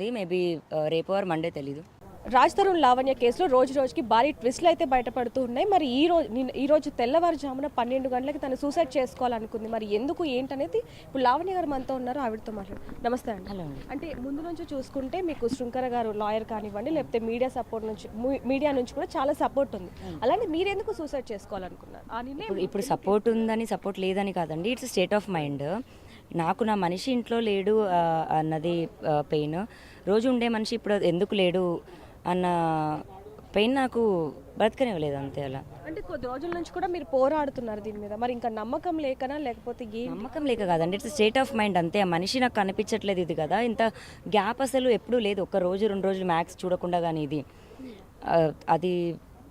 Maybe రేపు or Monday తెలీదు. రాజ్ తరుణ్ లావణ్య కేసులో రోజు రోజుకి భారీ ట్విస్ట్లు అయితే బయటపడుతూ ఉన్నాయి. మరి ఈ రోజు తెల్లవారుజామున 12 గంటలకి తను సూసైడ్ చేసుకోవాలనుకుంది. మరి ఎందుకు ఏంటనేది ఇప్పుడు లావణ్య గారు మనతో ఉన్నారు, ఆవిడతో మాట్లాడు. నమస్తే అండి. హలో అండి. అంటే ముందు నుంచి చూసుకుంటే మీకు శృంకర గారు లాయర్ కానివ్వండి, లేకపోతే మీడియా నుంచి కూడా చాలా సపోర్ట్ ఉంది. అలాంటి మీరెందుకు సూసైడ్ చేసుకోవాలనుకున్నారు? ఆ నిర్ణయం ఇప్పుడు సపోర్ట్ ఉందని సపోర్ట్ లేదని కాదండి, ఇట్స్ స్టేట్ ఆఫ్ మైండ్. నాకు నా మనిషి ఇంట్లో లేడు అన్నది పెయిన్. రోజు ఉండే మనిషి ఇప్పుడు ఎందుకు లేడు అన్న పెయిన్ నాకు బ్రతకనివ్వలేదు, అంతే. అలా అంటే కొద్ది రోజుల నుంచి కూడా మీరు పోరాడుతున్నారు దీని మీద. మరి ఇంకా నమ్మకం లేకనా లేకపోతే నమ్మకం లేక కాదండి, ఇట్స్ స్టేట్ ఆఫ్ మైండ్ అంతే. ఆ మనిషి నాకు కనిపించట్లేదు ఇది కదా, ఇంత గ్యాప్ అసలు ఎప్పుడూ లేదు. ఒక్క రోజు 2 రోజులు మ్యాక్స్ చూడకుండా కానీ ఇది అది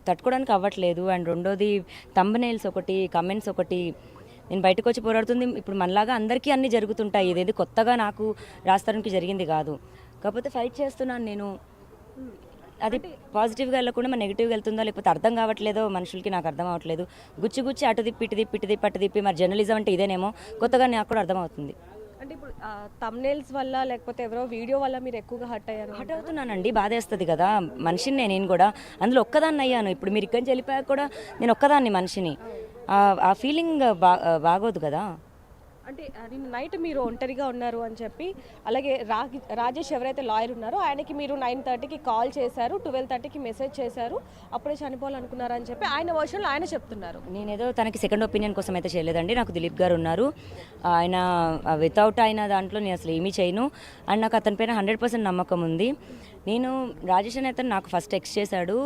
తట్టుకోవడానికి అవ్వట్లేదు. అండ్ రెండోది థంబ్నెయిల్స్ ఒకటి, కమెంట్స్ ఒకటి. నేను బయటకు వచ్చి పోరాడుతుంది. ఇప్పుడు మనలాగా అందరికీ అన్నీ జరుగుతుంటాయి, ఇదేది కొత్తగా నాకు రాస్తానికి జరిగింది కాదు. కాకపోతే ఫైట్ చేస్తున్నాను నేను. అది పాజిటివ్గా వెళ్ళకుండా మన నెగిటివ్గా వెళ్తుందో లేకపోతే అర్థం కావట్లేదో మనుషులకి, నాకు అర్థం అవ్వట్లేదు. గుచ్చి అటు తిప్పి ఇటు తిప్పి ఇటు తిప్పి అటు తిప్పి. మరి జర్నలిజం అంటే ఇదేనేమో, కొత్తగా నాకు కూడా అర్థమవుతుంది. అంటే ఇప్పుడు థంబ్నెయిల్స్ వల్ల లేకపోతే ఎవరో వీడియో వల్ల మీరు ఎక్కువగా హర్ట్ అయ్యారు? హర్ట్ అవుతున్నానండి, బాధేస్తుంది కదా. మనిషిని నేను కూడా అందులో ఒక్కదాన్ని అయ్యాను. ఇప్పుడు మీరు ఇక్కడి నుంచి వెళ్ళిపోయాక కూడా నేను ఒక్కదాన్ని మనిషిని. ఆ ఫీలింగ్ బాగోదు కదా. అంటే నిన్న నైట్ మీరు ఒంటరిగా ఉన్నారు అని చెప్పి, అలాగే రాజేష్ ఎవరైతే లాయర్ ఉన్నారో ఆయనకి మీరు 9:30కి కాల్ చేశారు, 12:30కి మెసేజ్ చేశారు, అప్పుడే చనిపోవాలనుకున్నారు అని చెప్పి ఆయన వర్షన్లో ఆయన చెప్తున్నారు. నేనేదో తనకి సెకండ్ ఒపీనియన్ కోసం అయితే చేయలేదండి. నాకు దిలీప్ గారు ఉన్నారు, ఆయన వితౌట్ ఆయన దాంట్లో నేను అసలు ఏమీ చేయను. అండ్ నాకు అతని పైన 100% నమ్మకం ఉంది. నేను రాజేష్ అనే అతను నాకు ఫస్ట్ టెక్స్ట్ చేశాడు,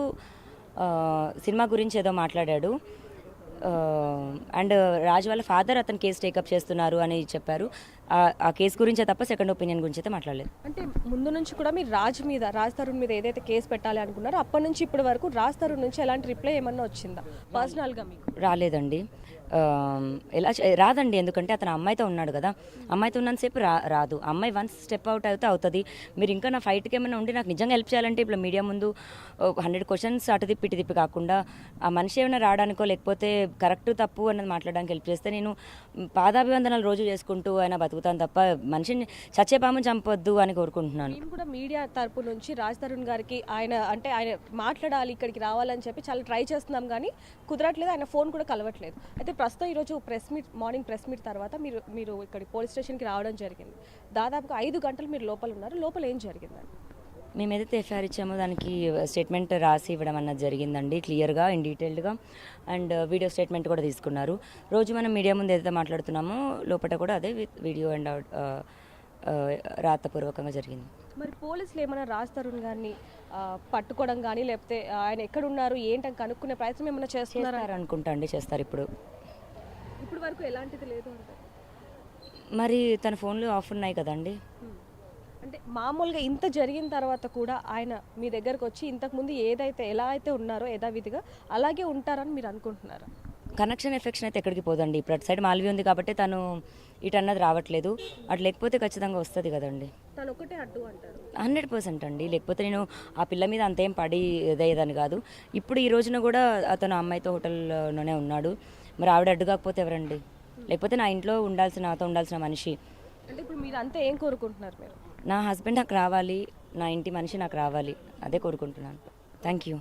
సినిమా గురించి ఏదో మాట్లాడాడు. అండ్ రాజు వాళ్ళ ఫాదర్ అతను కేసు టేకప్ చేస్తున్నారు అని చెప్పారు. ఆ కేసు గురించే తప్ప సెకండ్ ఒపీనియన్ గురించి అయితే మాట్లాడలేదు. అంటే ముందు నుంచి కూడా మీరు రాజ్ తరుణ్ మీద ఏదైతే కేసు పెట్టాలి అనుకున్నారో అప్పటి నుంచి ఇప్పటి వరకు రాజ్ తరుణ్ నుంచి ఎలాంటి రిప్లై ఏమన్నా వచ్చిందా పర్సనల్గా మీకు? రాలేదండి. ఎలా రాదండి, ఎందుకంటే అతను అమ్మాయితో ఉన్నాడు కదా. అమ్మాయితో ఉన్నంతసేపు రాదు. అమ్మాయి వన్స్ స్టెప్ అవుట్ అయితే అవుతుంది. మీరు ఇంకా నా ఫైట్కి ఏమైనా ఉండి నాకు నిజంగా హెల్ప్ చేయాలంటే ఇప్పుడు మీడియా ముందు 100 క్వశ్చన్స్ అటు తిప్పి ఇటు తిప్పి కాకుండా ఆ మనిషి ఏమైనా రావడానికో లేకపోతే కరెక్ట్ తప్పు అన్నది మాట్లాడడానికి హెల్ప్ చేస్తే నేను పాదాభివందనాలు రోజు చేసుకుంటూ ఆయన బతుకుతాను తప్ప మనిషిని చచ్చేపాము చంపొద్దు అని కోరుకుంటున్నాను. నేను కూడా మీడియా తరపు నుంచి రాజ్ తరుణ్ గారికి ఆయన మాట్లాడాలి, ఇక్కడికి రావాలని చెప్పి చాలా ట్రై చేస్తున్నాం కానీ కుదరట్లేదు. ఆయన ఫోన్ కూడా కలవట్లేదు. అయితే ప్రస్తుతం ఈరోజు మార్నింగ్ ప్రెస్ మీట్ తర్వాత మీరు ఇక్కడ పోలీస్ స్టేషన్కి రావడం జరిగింది. దాదాపుగా 5 గంటలు మీరు లోపల ఉన్నారు. లోపల ఏం జరిగిందండి? మేము ఏదైతే ఎఫ్ఐఆర్ ఇచ్చామో దానికి స్టేట్మెంట్ రాసి ఇవ్వడం అన్నది జరిగిందండి, క్లియర్గా ఇన్ డీటెయిల్డ్గా. అండ్ వీడియో స్టేట్మెంట్ కూడా తీసుకున్నారు. రోజు మనం మీడియా ముందు ఏదైతే మాట్లాడుతున్నామో లోపల కూడా అదే వీడియో అండ్ రాతపూర్వకంగా జరిగింది. మరి పోలీసులు ఏమైనా రాజ్ తరుణ్ గారిని పట్టుకోవడం కానీ లేకపోతే ఆయన ఎక్కడున్నారు ఏంటని కనుక్కునే ప్రయత్నం ఏమైనా చేస్తున్నారు అనుకుంటా అండి? చేస్తారు. ఇప్పుడు వరకు ఎలాంటిది లేదు అంటే మరి తన ఫోన్లో ఆఫ్ ఉన్నాయి కదండి. అంటే మామూలుగా ఇంత జరిగిన తర్వాత కూడా ఆయన మీ దగ్గరకు వచ్చి ఇంతకుముందు ఎలా అయితే ఉన్నారో యథావిధిగా అలాగే ఉంటారని మీరు అనుకుంటున్నారా? కనెక్షన్ ఎఫెక్షన్ అయితే ఎక్కడికి పోదండి. ఇప్పుడు అటు సైడ్ మాల్వి ఉంది కాబట్టి తను ఇటు అన్నది రావట్లేదు. అటు లేకపోతే ఖచ్చితంగా వస్తుంది కదండి. తను ఒకటే అడ్డు అంటారు? 100% అండి. లేకపోతే నేను ఆ పిల్ల మీద అంతేం పడి ఇదయ్యేదని కాదు. ఇప్పుడు ఈ రోజున కూడా అతను అమ్మాయితో హోటల్లోనే ఉన్నాడు. మరి ఆవిడ అడ్డు కాకపోతే ఎవరండి? లేకపోతే నా ఇంట్లో నాతో ఉండాల్సిన మనిషి. అంటే ఇప్పుడు మీరు అంతా ఏం కోరుకుంటున్నారు? మీరు నా హస్బెండ్ నాకు రావాలి, నా ఇంటి మనిషి నాకు రావాలి, అదే కోరుకుంటున్నాను. Thank you.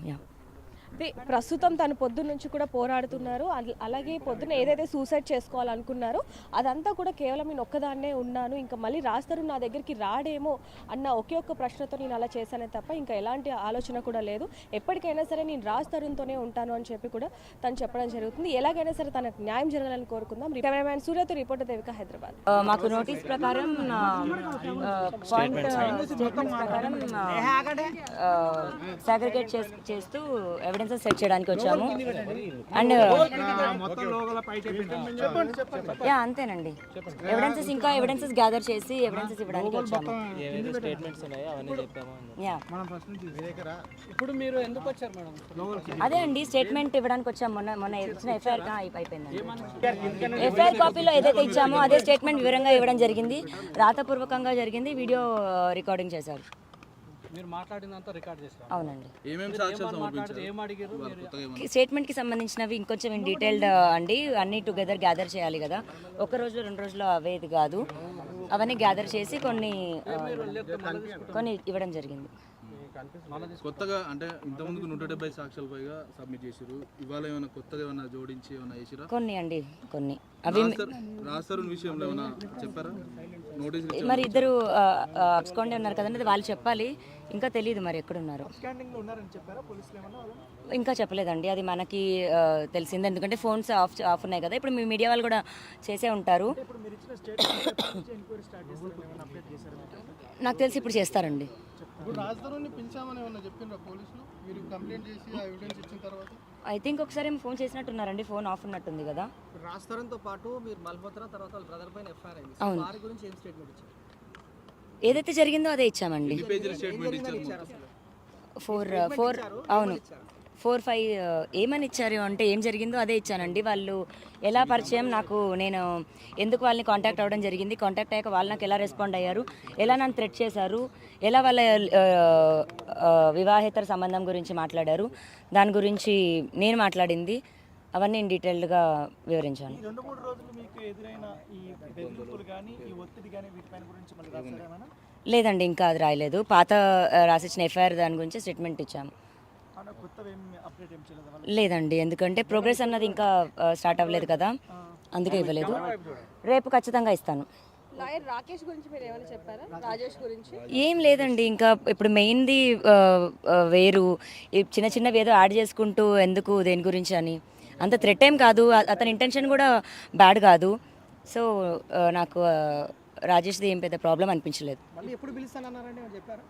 ప్రస్తుతం తను పొద్దున్న నుంచి కూడా పోరాడుతున్నారు. అలాగే పొద్దున్న ఏదైతే సూసైడ్ చేసుకోవాలనుకున్నారో అదంతా కూడా కేవలం నేను ఒక్కదాన్నే ఉన్నాను, ఇంకా మళ్ళీ రాజ్ తరుణ్ నా దగ్గరికి రాడేమో అన్న ఒకే ఒక్క ప్రశ్నతో నేను అలా చేశానే తప్ప ఇంకా ఎలాంటి ఆలోచన కూడా లేదు. ఎప్పటికైనా సరే నేను రాజ్ తరుణ్తోనే ఉంటాను అని చెప్పి కూడా తను చెప్పడం జరుగుతుంది. ఎలాగైనా సరే తనకు న్యాయం జరగాలని కోరుకుందాం. కెమెరామ్యాన్ సూర్యతో రిపోర్టర్ దేవిక, హైదరాబాద్. మాకు నోటీస్ ప్రకారం సాగ్రిగేట్ చేస్తూ ఎవిడెన్సెస్ సెట్ చేయడానికి వచ్చాము. అండ్ అంతేనండి, ఎవిడెన్సెస్ గ్యాదర్ చేసి ఎవిడెన్సెస్ ఇవ్వడానికి వచ్చాము. అదే అండి, స్టేట్మెంట్ ఇవ్వడానికి వచ్చాము. మొన్న ఇచ్చిన ఎఫ్ఐఆర్ అయిపోయిందండి. ఎఫ్ఐఆర్ కాపీలో ఏదైతే ఇచ్చామో అదే స్టేట్మెంట్ వివరంగా ఇవ్వడం జరిగింది, రాతపూర్వకంగా జరిగింది. వీడియో రికార్డింగ్ చేశారు. అవునండి. స్టేట్మెంట్కి సంబంధించినవి ఇంకొంచెం ఇన్ డీటెయిల్డ్ అండి, అన్ని టుగెదర్ గ్యాదర్ చేయాలి కదా. ఒక రోజులో 2 రోజుల్లో అవేది కాదు. అవన్నీ గ్యాదర్ చేసి కొన్ని ఇవ్వడం జరిగింది. కొత్తగా అంటే ఇంతకుముందుకు 170 సాక్ష్యాలు పైగా సబ్మిట్ చేసిరు. ఇవాళ ఏమైనా కొత్తగా ఏమైనా జోడించి ఏమైనా చేసిరా? కొన్ని అవి రాస్తారు విషయంలో ఏమైనా చెప్పారా? నోటీసులు మరి ఇద్దరు అబ్స్కాండ్ ఉన్నారు కదండి, అది వాళ్ళు చెప్పాలి. ఇంకా తెలియదు మరి ఎక్కడున్నారు. ఇంకా చెప్పలేదండి, అది మనకి తెలిసింది. ఎందుకంటే ఫోన్స్ ఆఫ్ ఉన్నాయి కదా. ఇప్పుడు మీ మీడియా వాళ్ళు కూడా చేసే ఉంటారు. నాకు తెలిసి ఇప్పుడు చేస్తారండి. ఐ థింక్ ఒకసారి ఫోన్ చేసినట్టున్నారండి, ఫోన్ ఆఫ్ ఉన్నట్టుంది కదా. రాస్తారంతో పాటు మీరు మల్హోత్రా తర్వాత వాళ్ళ బ్రదర్ పైన ఎఫ్ఐఆర్ అయింది. అవును. వారి గురించి ఏం స్టేట్మెంట్ ఇచ్చారు? ఏదైతే జరిగిందో అదే ఇచ్చామండి. స్టేట్మెంట్ ఇచ్చారు. 4 అవును 4-5 ఏమని ఇచ్చారు అంటే ఏం జరిగిందో అదే ఇచ్చానండి. వాళ్ళు ఎలా పరిచయం, నేను ఎందుకు వాళ్ళని కాంటాక్ట్ అవ్వడం జరిగింది, కాంటాక్ట్ అయ్యాక వాళ్ళు నాకు ఎలా రెస్పాండ్ అయ్యారు, ఎలా నన్ను థ్రెట్ చేశారు, ఎలా వాళ్ళ వివాహేతర సంబంధం గురించి మాట్లాడారు, దాని గురించి నేను మాట్లాడింది, అవన్నీ డీటెయిల్డ్గా వివరించాను. 2-3 రోజులు మీకు ఎదురైన ఈ బెదిరింపులు కానీ ఈ ఒత్తిడి కానీ వీటిపైన గురించి మళ్ళీ రాస్తారా ఏమైనా? లేదండి, ఇంకా అది రాయలేదు. పాత రాసిచ్చిన ఎఫ్ఐఆర్ దాని గురించి స్టేట్మెంట్ ఇచ్చాము. అవునా, కొత్తవి ఏం అప్డేట్ ఏం చేయలేదు వాళ్ళు? లేదండి, ఎందుకంటే ప్రోగ్రెస్ అన్నది ఇంకా స్టార్ట్ అవ్వలేదు కదా, అందుకే ఇవ్వలేదు. రేపు ఖచ్చితంగా ఇస్తాను. లాయర్ రాకేష్ గురించి మీరు ఏమైనా చెప్పారా? రాజేష్ గురించి ఏం లేదండి, ఇంకా ఇప్పుడు మెయిన్ది వేరు, ఈ చిన్న చిన్నవి ఏదో యాడ్ చేసుకుంటూ ఎందుకు దేని గురించి అని. అంత థ్రెట్ ఏం కాదు, అతని ఇంటెన్షన్ కూడా బ్యాడ్ కాదు. సో నాకు రాజేష్ది ఏం పెద్ద ప్రాబ్లం అనిపించలేదు. మళ్ళీ ఎప్పుడు పిలుస్తానన్నారండి చెప్పారా?